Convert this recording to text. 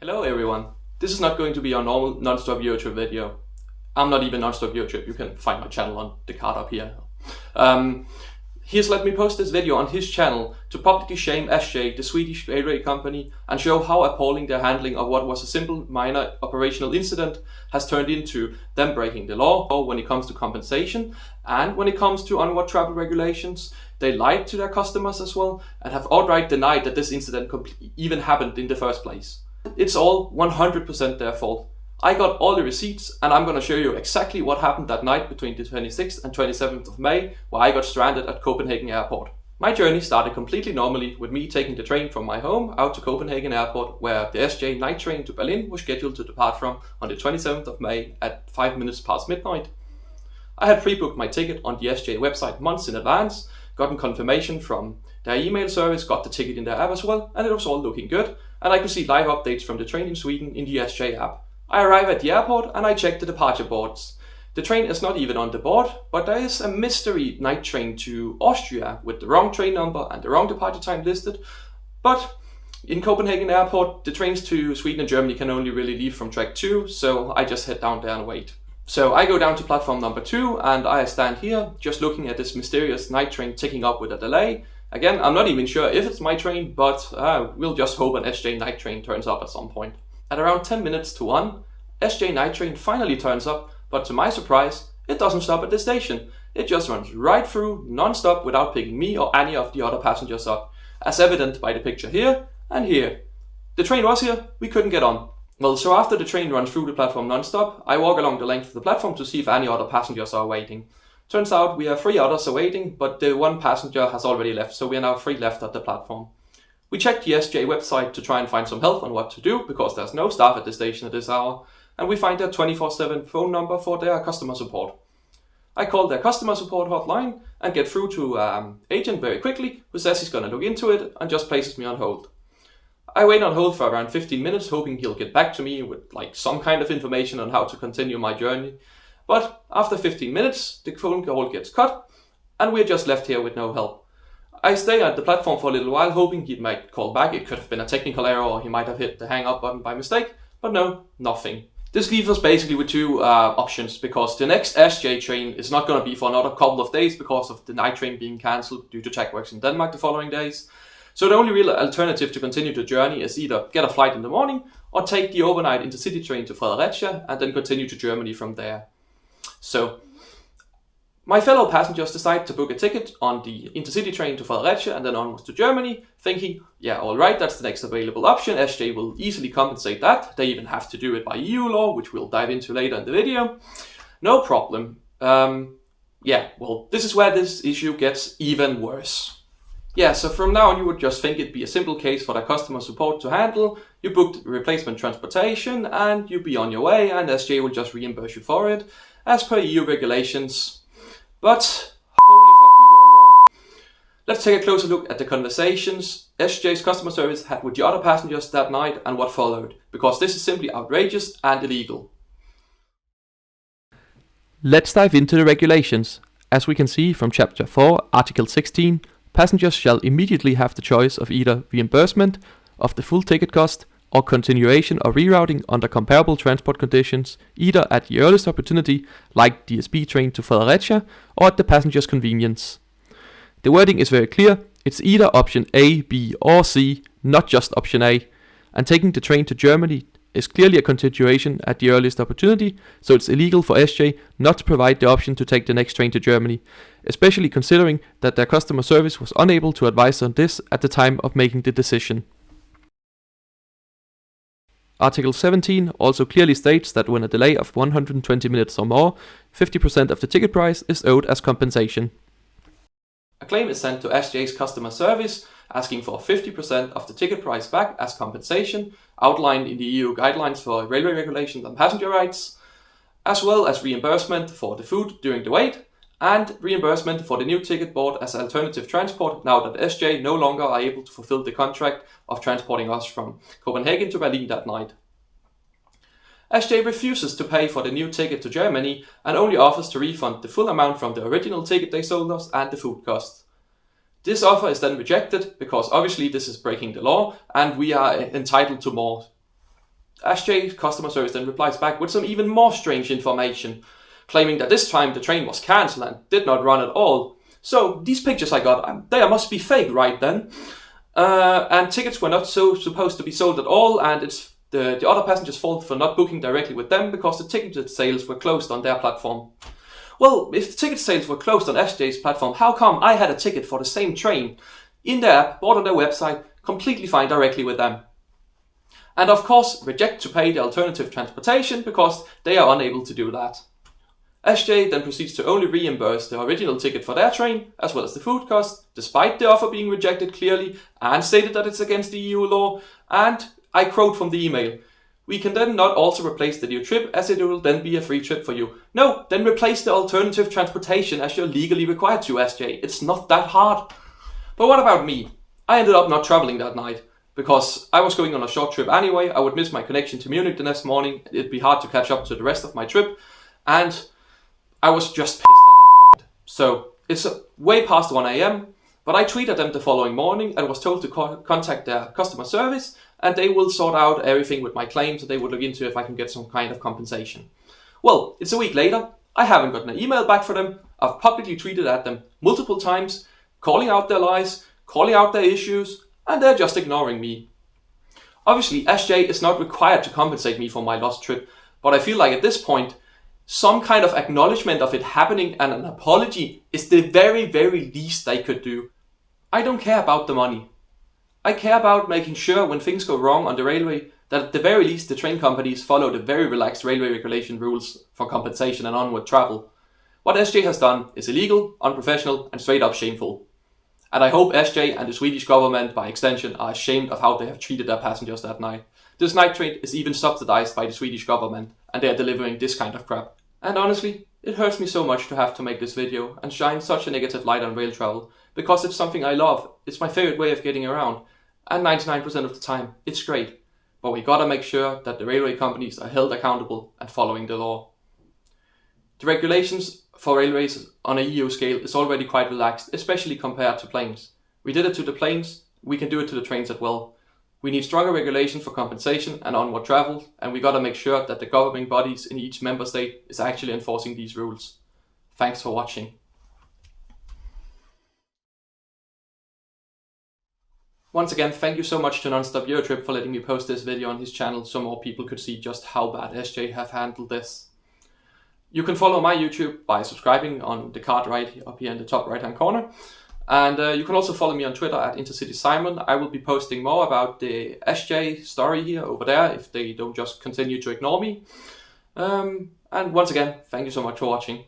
Hello everyone, this is not going to be our normal Nonstop Eurotrip video. I'm not even Nonstop Eurotrip, you can find my channel on the card up here. He's let me post this video on his channel to publicly shame SJ, the Swedish railway company, and show how appalling their handling of what was a simple minor operational incident has turned into them breaking the law when it comes to compensation and when it comes to onward travel regulations. They lied to their customers as well and have outright denied that this incident even happened in the first place. It's all 100% their fault. I got all the receipts and I'm gonna show you exactly what happened that night between the 26th and 27th of May, where I got stranded at Copenhagen Airport. My journey started completely normally with me taking the train from my home out to Copenhagen Airport, where the SJ night train to Berlin was scheduled to depart from on the 27th of May at 5 minutes past midnight. I had pre-booked my ticket on the SJ website months in advance, gotten confirmation from their email service, got the ticket in their app as well, and it was all looking good, and I could see live updates from the train in Sweden in the SJ app. I arrive at the airport and I check the departure boards. The train is not even on the board, but there is a mystery night train to Austria with the wrong train number and the wrong departure time listed. But in Copenhagen Airport, the trains to Sweden and Germany can only really leave from track 2, so I just head down there and wait. So I go down to platform number 2 and I stand here just looking at this mysterious night train ticking up with a delay. Again, I'm not even sure if it's my train, but we'll just hope an SJ night train turns up at some point. At around 10 minutes to 1, SJ night train finally turns up, but to my surprise, it doesn't stop at the station. It just runs right through, non-stop, without picking me or any of the other passengers up, as evident by the picture here and here. The train was here, we couldn't get on. Well, so after the train runs through the platform non-stop, I walk along the length of the platform to see if any other passengers are waiting. Turns out we have 3 others awaiting, but the one passenger has already left, so we are now 3 left at the platform. We checked the SJ website to try and find some help on what to do, because there's no staff at the station at this hour, and we find their 24/7 phone number for their customer support. I call their customer support hotline and get through to agent very quickly, who says he's gonna look into it and just places me on hold. I wait on hold for around 15 minutes, hoping he'll get back to me with some kind of information on how to continue my journey. But after 15 minutes, the phone call gets cut, and we're just left here with no help. I stay at the platform for a little while, hoping he might call back. It could have been a technical error, or he might have hit the hang up button by mistake, but no, nothing. This leaves us basically with 2 options, because the next SJ train is not going to be for another couple of days because of the night train being cancelled due to tech works in Denmark the following days. So the only real alternative to continue the journey is either get a flight in the morning or take the overnight intercity train to Fredericia and then continue to Germany from there. So my fellow passengers decide to book a ticket on the intercity train to Fredericia and then onwards to Germany, thinking, yeah, alright, that's the next available option. SJ will easily compensate that. They even have to do it by EU law, which we'll dive into later in the video. No problem. Yeah, well, this is where this issue gets even worse. Yeah, so from now on you would just think it'd be a simple case for the customer support to handle. You booked replacement transportation and you'd be on your way, and SJ will just reimburse you for it, as per EU regulations. But holy fuck, we were wrong. Let's take a closer look at the conversations SJ's customer service had with the other passengers that night and what followed, because this is simply outrageous and illegal. Let's dive into the regulations. As we can see from Chapter 4, Article 16, passengers shall immediately have the choice of either reimbursement of the full ticket cost or continuation or rerouting under comparable transport conditions, either at the earliest opportunity, like DSB train to Fredericia, or at the passenger's convenience. The wording is very clear, it's either option A, B or C, not just option A, and taking the train to Germany is clearly a continuation at the earliest opportunity, so it's illegal for SJ not to provide the option to take the next train to Germany, especially considering that their customer service was unable to advise on this at the time of making the decision. Article 17 also clearly states that when a delay of 120 minutes or more, 50% of the ticket price is owed as compensation. A claim is sent to SJ's customer service asking for 50% of the ticket price back as compensation, outlined in the EU guidelines for railway regulations and passenger rights, as well as reimbursement for the food during the wait, and reimbursement for the new ticket bought as alternative transport now that SJ no longer are able to fulfill the contract of transporting us from Copenhagen to Berlin that night. SJ refuses to pay for the new ticket to Germany and only offers to refund the full amount from the original ticket they sold us and the food cost. This offer is then rejected because obviously this is breaking the law and we are entitled to more. SJ customer service then replies back with some even more strange information, claiming that this time the train was cancelled and did not run at all. So these pictures I got, they must be fake, right then? And tickets were not supposed to be sold at all, and it's the other passengers' fault for not booking directly with them because the ticket sales were closed on their platform. Well, if the ticket sales were closed on SJ's platform, how come I had a ticket for the same train in their app, bought on their website, completely fine directly with them? And of course, reject to pay the alternative transportation because they are unable to do that. SJ then proceeds to only reimburse the original ticket for their train, as well as the food cost, despite the offer being rejected clearly and stated that it's against the EU law. And I quote from the email, "We can then not also replace the new trip as it will then be a free trip for you." No, then replace the alternative transportation as you're legally required to, SJ. It's not that hard. But what about me? I ended up not traveling that night because I was going on a short trip anyway. I would miss my connection to Munich the next morning. It'd be hard to catch up to the rest of my trip. And I was just pissed at that point. So it's way past 1 a.m. But I tweeted them the following morning and was told to contact their customer service and they will sort out everything with my claims and they would look into if I can get some kind of compensation. Well, it's a week later. I haven't gotten an email back from them. I've publicly tweeted at them multiple times, calling out their lies, calling out their issues, and they're just ignoring me. Obviously, SJ is not required to compensate me for my lost trip, but I feel like at this point, some kind of acknowledgement of it happening and an apology is the very, very least they could do. I don't care about the money. I care about making sure when things go wrong on the railway that at the very least the train companies follow the very relaxed railway regulation rules for compensation and onward travel. What SJ has done is illegal, unprofessional and straight up shameful. And I hope SJ and the Swedish government by extension are ashamed of how they have treated their passengers that night. This night train is even subsidized by the Swedish government and they are delivering this kind of crap. And honestly, it hurts me so much to have to make this video and shine such a negative light on rail travel because it's something I love. It's my favorite way of getting around. And 99% of the time, it's great. But we gotta make sure that the railway companies are held accountable and following the law. The regulations for railways on a EU scale is already quite relaxed, especially compared to planes. We did it to the planes, we can do it to the trains as well. We need stronger regulation for compensation and onward travel, and we gotta make sure that the governing bodies in each member state is actually enforcing these rules. Thanks for watching. Once again, thank you so much to Nonstop Eurotrip for letting me post this video on his channel so more people could see just how bad SJ have handled this. You can follow my YouTube by subscribing on the card right up here in the top right hand corner. And you can also follow me on Twitter at IntercitySimon. I will be posting more about the SJ story here over there if they don't just continue to ignore me. And once again, thank you so much for watching.